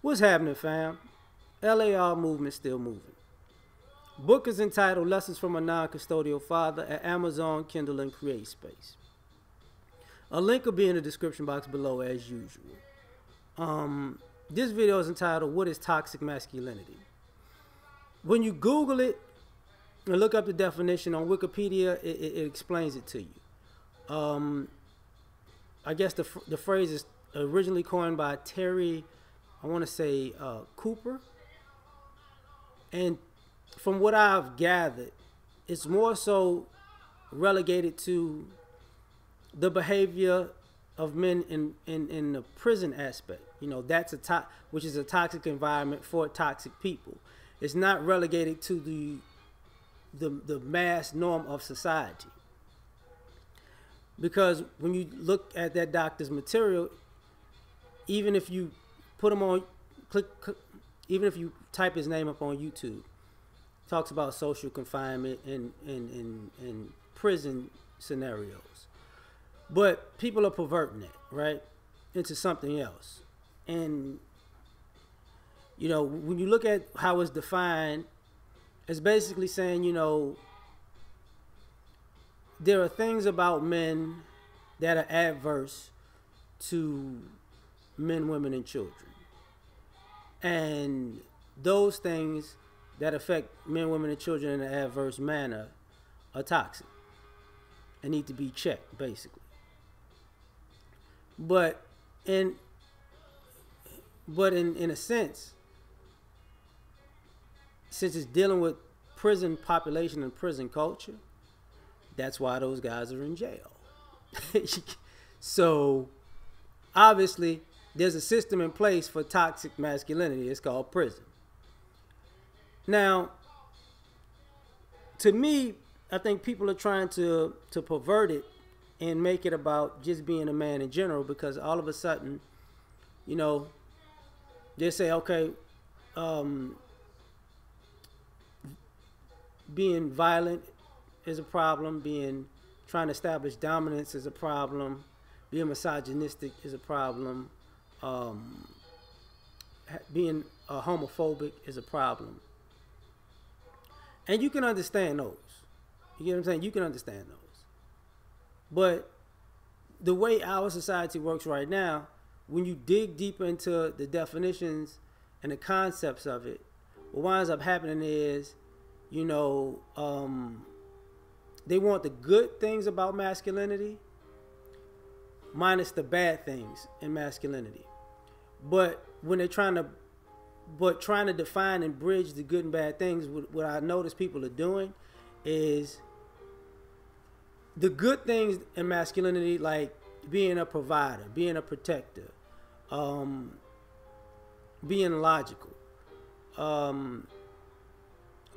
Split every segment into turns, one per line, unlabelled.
What's happening, fam? L.A.R. movement still moving. Book is entitled Lessons from a Non-Custodial Father at Amazon, Kindle, and CreateSpace. A link will be in the description box below as usual. This video is entitled What is Toxic Masculinity? When you Google it and look up the definition on Wikipedia, it explains it to you. I guess the phrase is originally coined by Terry, I want to say Cooper. And from what I've gathered, it's more so relegated to the behavior of men in the prison aspect. You know, that's which is a toxic environment for toxic people. It's not relegated to the mass norm of society. Because when you look at that doctor's material, even if you put him on, even if you type his name up on YouTube, talks about social confinement and prison scenarios. But people are perverting it, right, into something else. And, you know, when you look at how it's defined, it's basically saying, you know, there are things about men that are adverse to men, women, and children. And those things that affect men, women, and children in an adverse manner are toxic and need to be checked, basically. But in a sense, since it's dealing with prison population and prison culture, that's why those guys are in jail. So obviously there's a system in place for toxic masculinity. It's called prison. Now, to me, I think people are trying to pervert it and make it about just being a man in general, because all of a sudden, you know, they say, okay, being violent is a problem, trying to establish dominance is a problem, being misogynistic is a problem, being homophobic is a problem. And you can understand those. You get what I'm saying? You can understand those. But the way our society works right now, when you dig deeper into the definitions and the concepts of it, what winds up happening is, you know, they want the good things about masculinity minus the bad things in masculinity. But when they're trying to define and bridge the good and bad things, what I notice people are doing is the good things in masculinity, like being a provider, being a protector, being logical,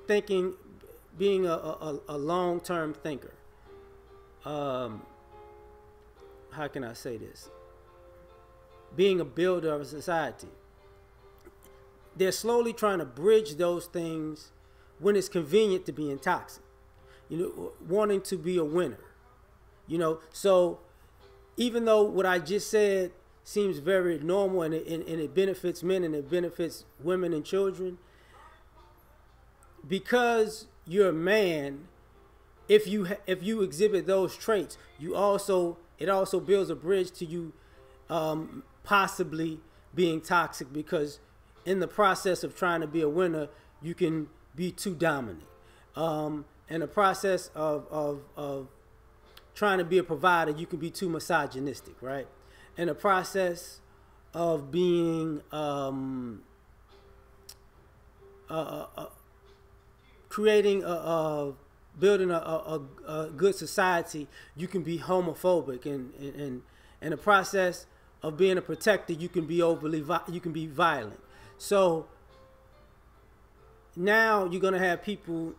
thinking, being a long-term thinker. How can I say this? Being a builder of a society. They're slowly trying to bridge those things when it's convenient to be toxic. You know, wanting to be a winner. You know, so even though what I just said seems very normal and it benefits men and it benefits women and children, because you're a man, if you exhibit those traits, it also builds a bridge to you possibly being toxic, because in the process of trying to be a winner, you can be too dominant. In the process of trying to be a provider, you can be too misogynistic, right? In the process of being building a good society, you can be homophobic, and in the process of being a protector, you can be violent. So now you're gonna have people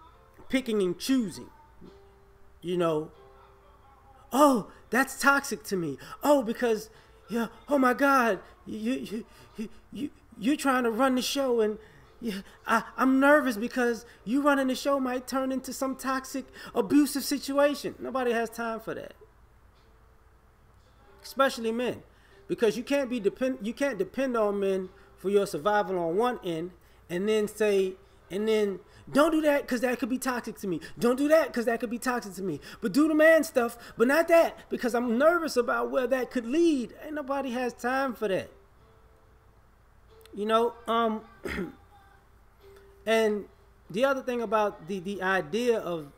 picking and choosing. You know, oh, that's toxic to me. Oh, because yeah, oh my God, you're trying to run the show, and I'm nervous because you running the show might turn into some toxic, abusive situation. Nobody has time for that, especially men, because you can't depend on men for your survival on one end, and then don't do that because that could be toxic to me. Don't do that because that could be toxic to me. But do the man stuff, but not that because I'm nervous about where that could lead. Ain't nobody has time for that. You know, and the other thing about the idea of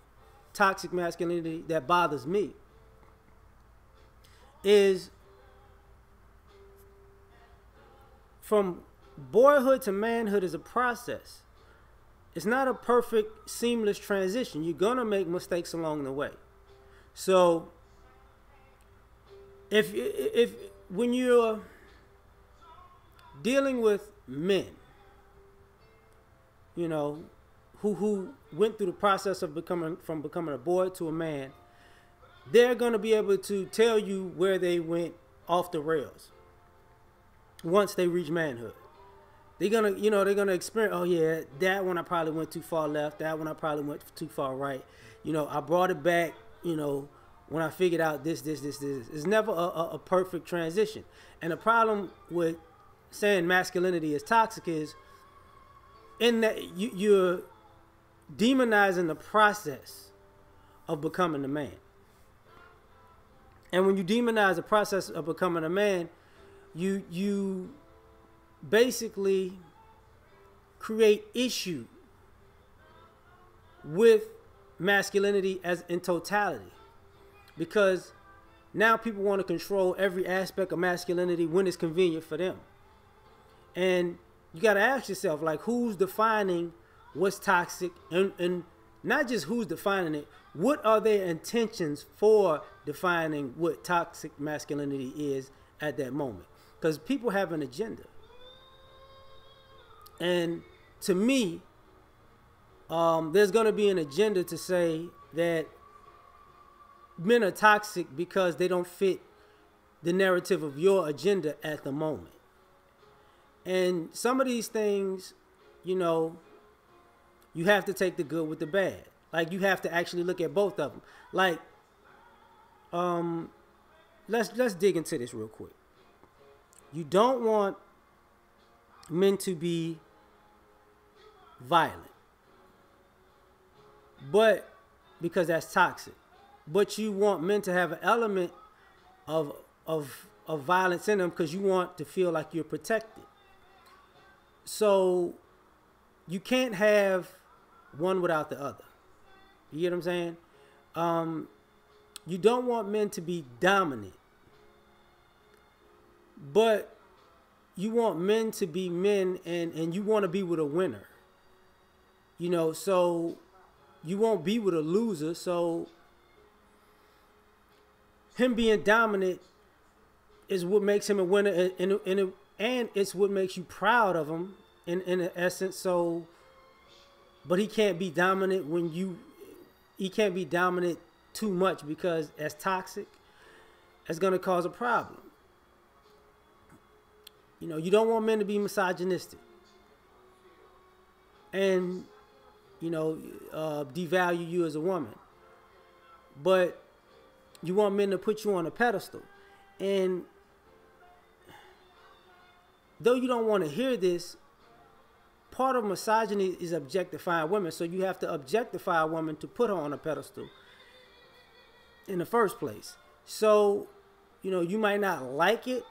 toxic masculinity that bothers me is from boyhood to manhood is a process. It's not a perfect, seamless transition. You're going to make mistakes along the way. So if when you're dealing with men, you know, who went through the process of becoming a boy to a man, they're going to be able to tell you where they went off the rails once they reach manhood. They're gonna experience, oh yeah, that one I probably went too far left, that one I probably went too far right. You know, I brought it back, you know, when I figured out this. It's never a perfect transition. And the problem with saying masculinity is toxic is in that you're demonizing the process of becoming a man. And when you demonize the process of becoming a man, you basically create issue with masculinity as in totality, because now people want to control every aspect of masculinity when it's convenient for them. And you got to ask yourself, like, who's defining what's toxic, and not just who's defining it, what are their intentions for defining what toxic masculinity is at that moment? Because people have an agenda. And to me, there's going to be an agenda to say that men are toxic because they don't fit the narrative of your agenda at the moment. And some of these things, you know, you have to take the good with the bad. Like, you have to actually look at both of them. Like, let's dig into this real quick. You don't want men to be violent, but because that's toxic. But you want men to have an element of violence in them because you want to feel like you're protected. So you can't have one without the other. You get what I'm saying? You don't want men to be dominant, but you want men to be men, and you want to be with a winner. You know, so you won't be with a loser. So him being dominant is what makes him a winner, and it's what makes you proud of him in essence. So, but he can't be dominant he can't be dominant too much, because that's toxic. That's going to cause a problem. You know, you don't want men to be misogynistic and, you know, devalue you as a woman. But you want men to put you on a pedestal. And though you don't want to hear this, part of misogyny is objectifying women. So you have to objectify a woman to put her on a pedestal in the first place. So, you know, you might not like it,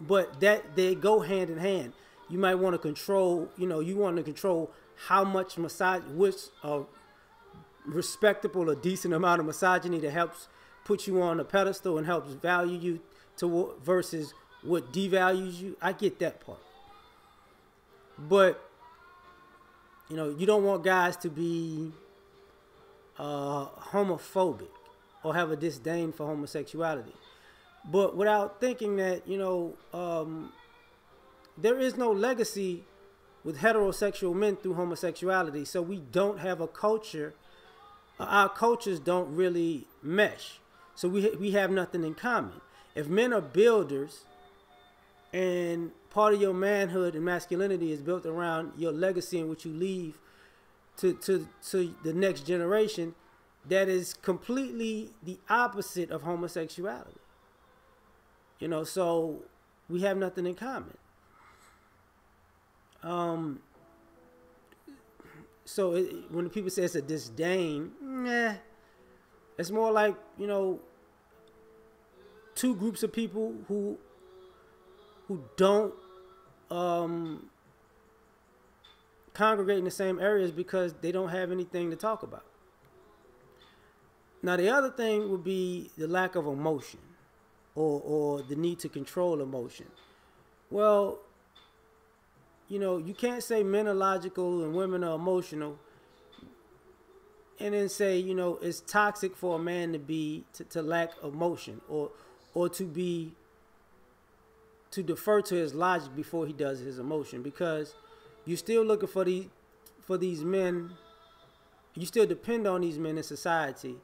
but that they go hand in hand. You might want to control, you know, you want to control how much which respectable or decent amount of misogyny that helps put you on a pedestal and helps value you to versus what devalues you. I get that part. But, you know, you don't want guys to be homophobic or have a disdain for homosexuality. But without thinking that, you know, there is no legacy with heterosexual men through homosexuality. So we don't have a culture. Our cultures don't really mesh. So we have nothing in common. If men are builders and part of your manhood and masculinity is built around your legacy and what you leave to the next generation, that is completely the opposite of homosexuality. You know, so we have nothing in common. Um, so when people say it's a disdain, nah, it's more like, two groups of people who don't um, congregate in the same areas because they don't have anything to talk about. Now the other thing would be the lack of emotion, or the need to control emotion. Well, you can't say men are logical and women are emotional, and then say, it's toxic for a man to be to lack emotion, or to defer to his logic before he does his emotion, because you're still looking for these men. You still depend on these men in society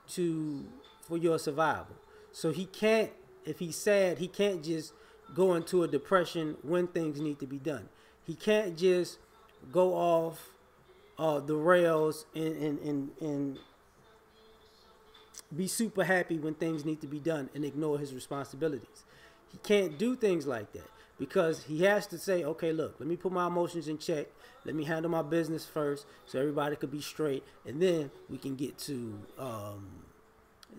for your survival. So he can't, if he's sad, he can't just go into a depression when things need to be done. He can't just go off the rails and be super happy when things need to be done and ignore his responsibilities. He can't do things like that, because he has to say, okay, look, let me put my emotions in check. Let me handle my business first so everybody could be straight, and then we can get to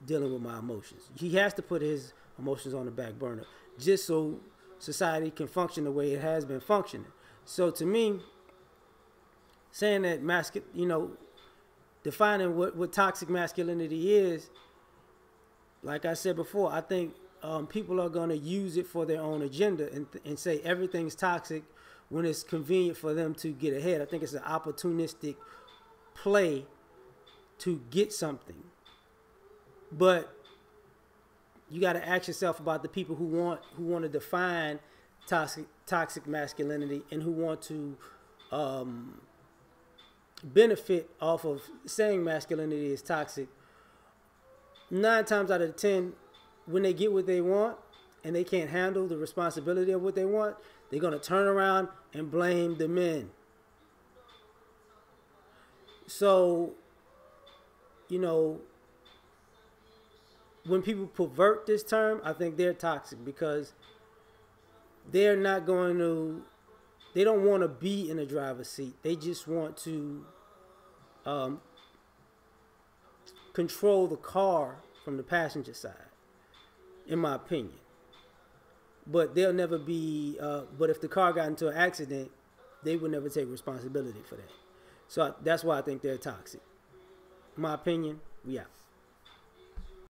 dealing with my emotions. He has to put his emotions on the back burner just so society can function the way it has been functioning. So to me, saying that defining what toxic masculinity is, like I said before, I think people are going to use it for their own agenda and say everything's toxic when it's convenient for them to get ahead. I think it's an opportunistic play to get something. But you got to ask yourself about the people who want to define toxic masculinity, and who want to benefit off of saying masculinity is toxic. 9 times out of 10, when they get what they want and they can't handle the responsibility of what they want, they're going to turn around and blame the men. So, when people pervert this term, I think they're toxic, because they don't want to be in the driver's seat. They just want to control the car from the passenger side, in my opinion. But they'll never be, but if the car got into an accident, they would never take responsibility for that. So that's why I think they're toxic. My opinion, we out.